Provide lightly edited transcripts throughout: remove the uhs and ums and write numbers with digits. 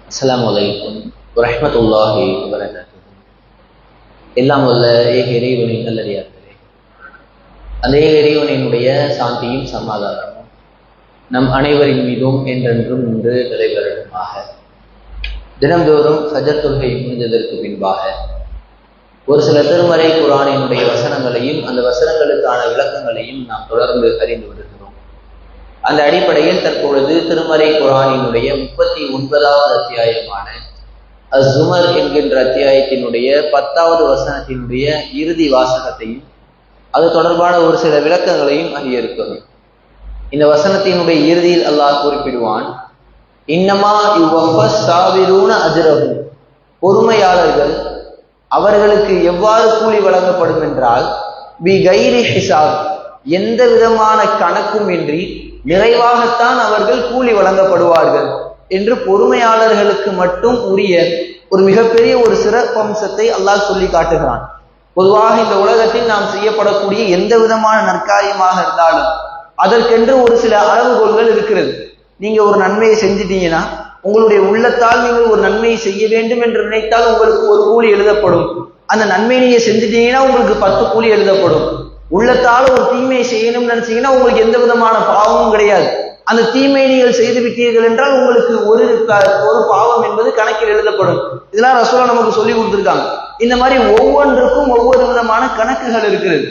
அஸ்ஸலாமு அலைக்கும் வரஹ்மத்துல்லாஹி வபரகாத்துஹு. எல்லாம் வல்ல ஏக இறைவனின் நல்லடியார்களே, அந்த ஏக இறைவனினுடைய சாந்தியும் சமாதானமும் நம் அனைவரின் மீதும் என்றென்றும் நின்று நிலைபெறட்டுமாக. தினந்தோறும் ஃபஜர் தொழுகை முடிந்ததற்கு பின்பாக ஒரு சில திருமறை குர்ஆனினுடைய வசனங்களையும் அந்த வசனங்களுக்கான விளக்கங்களையும் நாம் தொடர்ந்து அறிந்து வருகிறோம். அந்த அடிப்படையில் தற்பொழுது திருமறை குர்ஆனினுடைய 39வது அத்தியாயமான அஸ்-ஸுமர் என்கின்ற அத்தியாயத்தினுடைய 10வது வசனத்தினுடைய இறுதி வாசகத்தையும் அது தொடர்பான ஒரு சில விளக்கங்களையும் அறிய இருக்கிறோம். இந்த வசனத்தினுடைய இறுதியில் அல்லாஹ் குறிப்பிடுவான், இன்னமா யுவஃபஸ் ஸாபிரூன அஜ்ரஹும், பொறுமையாளர்கள் அவர்களுக்கு எவ்வாறு கூலி வழங்கப்படும் என்றால் பி கைரி ஹிசாப், எந்த விதமான கணக்கும் இன்றி நிறைவாகத்தான் அவர்கள் கூலி வழங்கப்படுவார்கள் என்று பொறுமையாளர்களுக்கு மட்டும் உரிய ஒரு மிகப்பெரிய ஒரு சிறப்பம்சத்தை அல்லாஹ் சொல்லி காட்டுகிறான். பொதுவாக இந்த உலகத்தில் நாம் செய்யப்படக்கூடிய எந்த விதமான நற்காரியமாக இருந்தாலும் அதற்கென்று ஒரு சில அளவுகோல்கள் இருக்கிறது. நீங்க ஒரு நன்மையை செஞ்சிட்டீங்கன்னா, உங்களுடைய உள்ளத்தால் நீங்கள் ஒரு நன்மையை செய்ய வேண்டும் என்று நினைத்தால் உங்களுக்கு ஒரு கூலி எழுதப்படும். அந்த நன்மையை நீங்க செஞ்சிட்டீங்கன்னா உங்களுக்கு 10 கூலி எழுதப்படும். உள்ளத்தால் ஒரு தீமையை செய்யணும்னு நினைச்சீங்கன்னா உங்களுக்கு எந்த விதமான பாவமும் கிடையாது. அந்த தீமையை நீங்கள் செய்து விட்டீர்கள் என்றால் உங்களுக்கு ஒரு பாவம் என்பது கணக்கில் எழுதப்படும். இதெல்லாம் ரசூலா நமக்கு சொல்லி கொடுத்துருக்காங்க. இந்த மாதிரி ஒவ்வொன்றுக்கும் ஒவ்வொரு விதமான கணக்குகள் இருக்கிறது.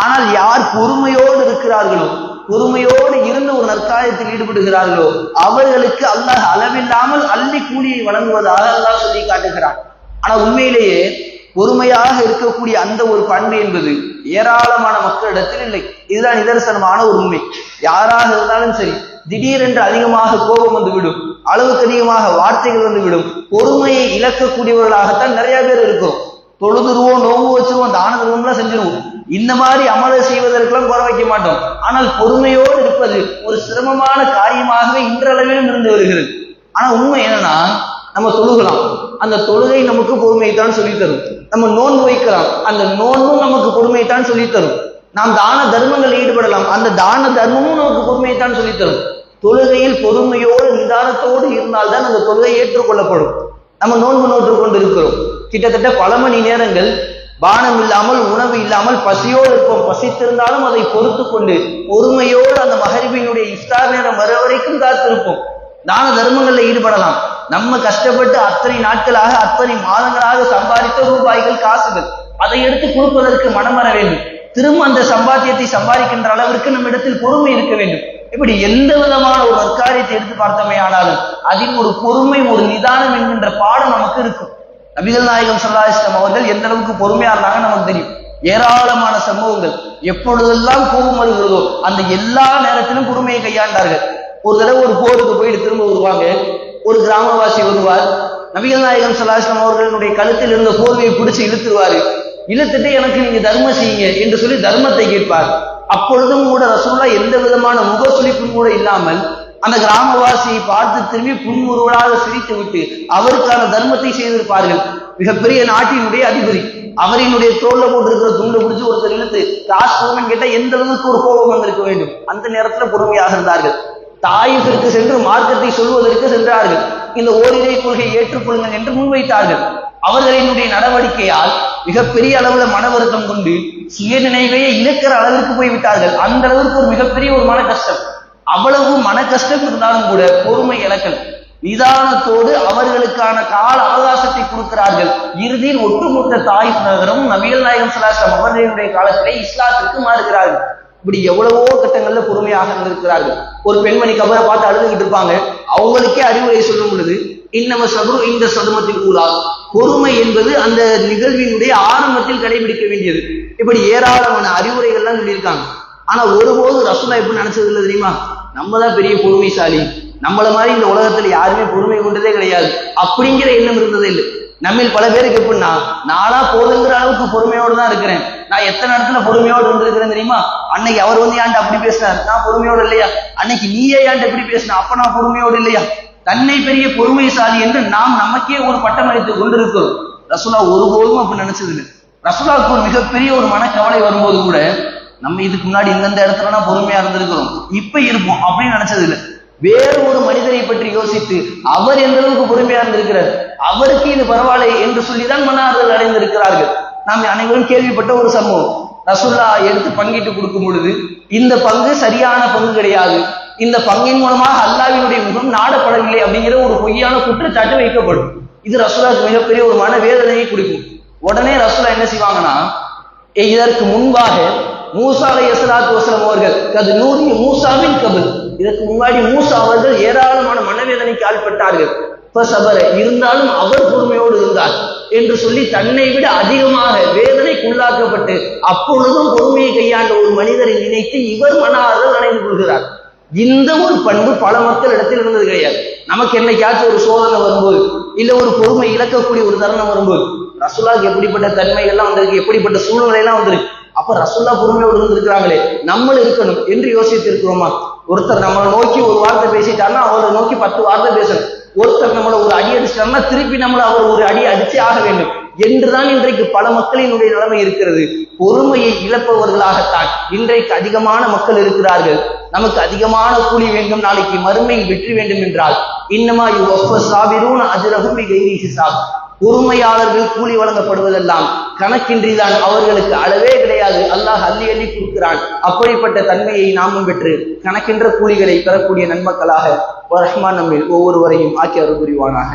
ஆனால் யார் பொறுமையோடு இருக்கிறார்களோ, பொறுமையோடு இருந்து ஒரு நற்காரியத்தில் ஈடுபடுகிறார்களோ அவர்களுக்கு அல்லாஹ் அளவில்லாமல் அள்ளி கூலியை வழங்குவதாக அல்லாஹ் சொல்லி காட்டுகிறான். ஆனா உண்மையிலேயே பொறுமையாக இருக்கக்கூடிய அந்த ஒரு பண்பு என்பது ஏராளமான மக்களிடத்தில் இல்லை. இதுதான் நிதர்சனமான ஒரு உண்மை. யாராக இருந்தாலும் சரி, திடீரென்று அதிகமாக கோபம் வந்துவிடும், அளவுக்கு அதிகமாக வார்த்தைகள் வந்துவிடும். பொறுமையை இழக்கக்கூடியவர்களாகத்தான் நிறைய பேர் இருக்கிறோம். தொழுதுருவோம், நோம்பு வச்சிருவோம், தான தர்மம்லாம் செஞ்சிருவோம். இந்த மாதிரி அமலை செய்வதற்கெல்லாம் குறை வைக்க மாட்டோம். ஆனால் பொறுமையோடு இருப்பது ஒரு சிரமமான காரியமாகவே இன்றளவிலும் இருந்து வருகிறது. ஆனா உண்மை என்னன்னா, நம்ம தொழுகலாம், அந்த தொழுகை நமக்கு பொறுமையைத்தான் சொல்லித்தரும். நம்ம நோன்பு வைக்கலாம், அந்த நோன்பும் நமக்கு பொறுமையைத்தான் சொல்லித்தரும். நாம் தான தர்மங்கள் ஈடுபடலாம், அந்த தான தர்மமும் நமக்கு பொறுமையைத்தான் சொல்லித்தரும். தொழுகையில் பொறுமையோடு நிதானத்தோடு இருந்தால்தான் அந்த தொழுகை ஏற்றுக்கொள்ளப்படும். நம்ம நோன்பு நோற்று கொண்டு இருக்கிறோம், கிட்டத்தட்ட பல மணி நேரங்கள் பானம் இல்லாமல், உணவு இல்லாமல் பசியோடு இருப்போம். பசித்திருந்தாலும் அதை பொறுத்து கொண்டு பொறுமையோடு அந்த மகரிபினுடைய இஃப்தார் நேரம் வர வரைக்கும் காத்திருப்போம். தான தர்மங்கள்ல ஈடுபடலாம். நம்ம கஷ்டப்பட்டு அத்தனை நாட்களாக, அத்தனை மாதங்களாக சம்பாதித்த ரூபாய்கள், காசுகள், அதை எடுத்து கொடுப்பதற்கு மனம் வர வேண்டும். திரும்ப அந்த சம்பாத்தியத்தை சம்பாதிக்கின்ற அளவிற்கு நம்ம இடத்தில் பொறுமை இருக்க வேண்டும். இப்படி எந்த விதமான ஒரு நற்காரியத்தை எடுத்து பார்த்தோமே ஆனாலும் அதில் ஒரு பொறுமை, ஒரு நிதானம் என்கின்ற பாடம் நமக்கு இருக்கும். நபிகள் நாயகம் ஸல்லல்லாஹு அலைஹி வஸல்லம் அவர்கள் எந்த அளவுக்கு பொறுமையா இருந்தாங்க நமக்கு தெரியும். ஏராளமான சம்பவங்கள், எப்பொழுதெல்லாம் கோபம் வருகிறதோ அந்த எல்லா நேரத்திலும் பொறுமையை கையாண்டார்கள். ஒரு தடவை ஒரு போருக்கு போயிட்டு திரும்ப வருவாங்க. ஒரு கிராமவாசி வருவார், நபிகள் நாயகம் ஸல்லல்லாஹு அலைஹி வஸல்லம் அவர்களுடைய கழுத்தில் இருந்த போர்வையை பிடிச்சு இழுத்துருவாரு. இழுத்துட்டு எனக்கு நீங்க தர்மம் செய்யுங்க என்று சொல்லி தர்மத்தை கேட்பார். அப்பொழுதும் கூட ரசூலுல்லாஹ் எந்த விதமான முகசுளிப்பும் கூட இல்லாமல் அந்த கிராமவாசியை பார்த்து திரும்பி புன்முறுவலாக சிரித்து விட்டு அவருக்கான தர்மத்தை செய்திருப்பார்கள். மிகப்பெரிய நாட்டினுடைய அதிபதி, அவரினுடைய தோல்ல போட்டிருக்கிற துண்டை பிடிச்சி ஒருத்தர் இழுத்து காசு போகணும்னு கேட்டா எந்த அளவுக்கு ஒரு கோபம் வந்திருக்க வேண்டும். அந்த நேரத்துல பொறுமையாக இருந்தார்கள். தாயிஃபிற்கு சென்று மார்க்கத்தை சொல்வதற்கு சென்றார்கள். இந்த ஓரிரை கொள்கையை ஏற்றுக்கொள்ளுங்கள் என்று முன்வைத்தார்கள். அவர்களினுடைய நடவடிக்கையால் மிகப்பெரிய அளவுல மன வருத்தம் கொண்டு சுய நினைவையே இழக்கிற அளவிற்கு போய்விட்டார்கள். அந்த அளவிற்கு ஒரு மிகப்பெரிய ஒரு மன கஷ்டம். அவ்வளவு மன கஷ்டம் இருந்தாலும் கூட பொறுமை இழக்கல், நிதானத்தோடு அவர்களுக்கான கால அவகாசத்தை கொடுக்கிறார்கள். இறுதியில் ஒட்டுமொத்த தாயிஃப் நகரமும் நபிகள் நாயகம் ஸல்லல்லாஹு அலைஹி வஸல்லம் அவர்களுடைய காலத்திலே இஸ்லாத்திற்கு மாறுகிறார்கள். இப்படி எவ்வளவோ கட்டங்கள்ல பொறுமையாக இருந்திருக்கிறார்கள். ஒரு பெண்மணி கபரை பார்த்து அழுதுகிட்டு இருப்பாங்க. அவங்களுக்கே அறிவுரை சொல்லும் பொழுது, இன்னம சபரு இந்த சதுமத்தில் கூறா, பொறுமை என்பது அந்த நிகழ்வினுடைய ஆரம்பத்தில் கடைபிடிக்க வேண்டியது. இப்படி ஏராளமான அறிவுரைகள்லாம் சொல்லியிருக்காங்க. ஆனா ஒருபோது ரசூலுல்லாஹ் எப்படி நினைச்சது இல்லை தெரியுமா? நம்ம தான் பெரிய பொறுமைசாலி, நம்மள மாதிரி இந்த உலகத்துல யாருமே பொறுமை கொண்டதே கிடையாது அப்படிங்கிற எண்ணம் இருந்ததே இல்லை. நம்மில் பல பேருக்கு எப்படின்னா, நானா போதுங்கிற அளவுக்கு பொறுமையோடு தான் இருக்கிறேன். நான் எத்தனை இடத்துல பொறுமையோடு இருந்திருக்கிறேன் தெரியுமா? அன்னைக்கு அவர் வந்து ஏன்ட்டு அப்படி பேசினார், நான் பொறுமையோடு இல்லையா? அன்னைக்கு நீயே ஏன்ட்டு எப்படி பேசின, அப்ப நான் பொறுமையோடு இல்லையா? தன்னை பெரிய பொறுமைசாலி என்று நாம் நமக்கே ஒரு பட்டம் அளித்துக் கொண்டிருக்கிறோம். ரசூலுல்லாஹ் ஒருபோதும் அப்படி நினைச்சது இல்லை. ரசூலுல்லாஹ்வுக்கு ஒரு மிகப்பெரிய ஒரு மனக்கவலை வரும்போது கூட, நம்ம இதுக்கு முன்னாடி இந்தந்த இடத்துலனா பொறுமையா இருந்திருக்கிறோம், இப்ப இருப்போம் அப்படின்னு நினைச்சது இல்லை. வேறு ஒரு மனிதரை பற்றி யோசித்து அவர் எந்த அளவுக்கு பொறுமையா இருந்திருக்கிறார், அவருக்கு இது பரவாயில்லை என்று சொல்லிதான் மன ஆறுதல் அடைந்திருக்கிறார்கள். நாம் அனைவரும் கேள்விப்பட்ட ஒரு சம்பவம். ரசூல்லா எடுத்து பங்கிட்டு கொடுக்கும் பொழுது இந்த பங்கு சரியான பங்கு கிடையாது, இந்த பங்கின் மூலமாக அல்லாஹ்வினுடைய முகம் நாடப்படவில்லை அப்படிங்கிற ஒரு பொய்யான குற்றச்சாட்டு வைக்கப்படும். இது ரசூலுக்கு மிகப்பெரிய ஒரு மன வேதனையை கொடுக்கும். உடனே ரசூலா என்ன செய்வாங்கன்னா, இதற்கு முன்பாக மூசா அலைஹிஸ்ஸலாத்து வஸலாம் அவர்கள் கது நூரி மூசாவின் கபில், இதற்கு முன்னாடி மூசா அவர்கள் ஏராளமான மனவேதனைக்கு ஆள்பட்டார்கள். இருந்தாலும் அவர் பொறுமையோடு இருந்தார் என்று சொல்லி தன்னை விட அதிகமாக வேதனைக்குள்ளாக்கப்பட்டு அப்பொழுதும் பொறுமையை கையாண்ட ஒரு மனிதரை நினைத்து இவர் மன ஆறுதல் அடைந்து கொள்கிறார். இந்த ஒரு பண்பு பல மக்கள் இடத்தில் இருந்தது கிடையாது. நமக்கு என்னைக்காச்சும் ஒரு சோதனை வரும்போது இல்ல ஒரு பொறுமை இழக்கக்கூடிய ஒரு தருணம் வரும்போது ரசூலுக்கு எப்படிப்பட்ட தன்மைகள்லாம் வந்திருக்கு, எப்படிப்பட்ட சூழ்நிலை எல்லாம் வந்திருக்கு. அப்ப ரசூல்லா பொறுமையோடு இருந்திருக்கிறாங்களே, நம்மளும் இருக்கணும் என்று யோசித்து இருக்கிறோமா? ஒருத்தர் நம்மளை நோக்கி ஒரு வார்த்தை பேசிட்டாருன்னா அவரை நோக்கி 10 வார்த்தை பேசணும். ஒருத்தர் நம்மளை ஒரு அடி அடிச்சிட்டாருன்னா திருப்பி நம்மளை அவர் ஒரு அடி அடிச்சே ஆக வேண்டும் என்றுதான் இன்றைக்கு பல மக்களினுடைய நிலைமை இருக்கிறது. பொறுமையை இழப்பவர்களாகத்தான் இன்றைக்கு அதிகமான மக்கள் இருக்கிறார்கள். நமக்கு அதிகமான கூலி வேண்டும், நாளைக்கு மறுமையில் வெற்றி வேண்டும் என்றால் இன்னமா யுவஃபஸாபிரூன அஜ்ரஹும் பிகைரி ஹிசாப், பொறுமையாளர்கள் கூலி வழங்கப்படுவதெல்லாம் கணக்கின்றிதான், அவர்களுக்கு அளவே கிடையாது, அல்லாஹ் அள்ளி அள்ளி கொடுக்கிறான். அப்படிப்பட்ட தன்மையை நாமும் பெற்று கணக்கின்ற கூலிகளை பெறக்கூடிய நன்மக்களாக ரஹ்மான் நம்மில் ஒவ்வொருவரையும் ஆக்கி அருள் புரிவானாக.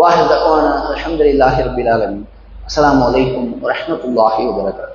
வாஹிர் தக்வானா அல்ஹம்துலில்லாஹி ரப்பில் ஆலமீன். அஸ்ஸலாமு அலைக்கும் வரஹ்மத்துல்லாஹி வபரகாத்துஹு.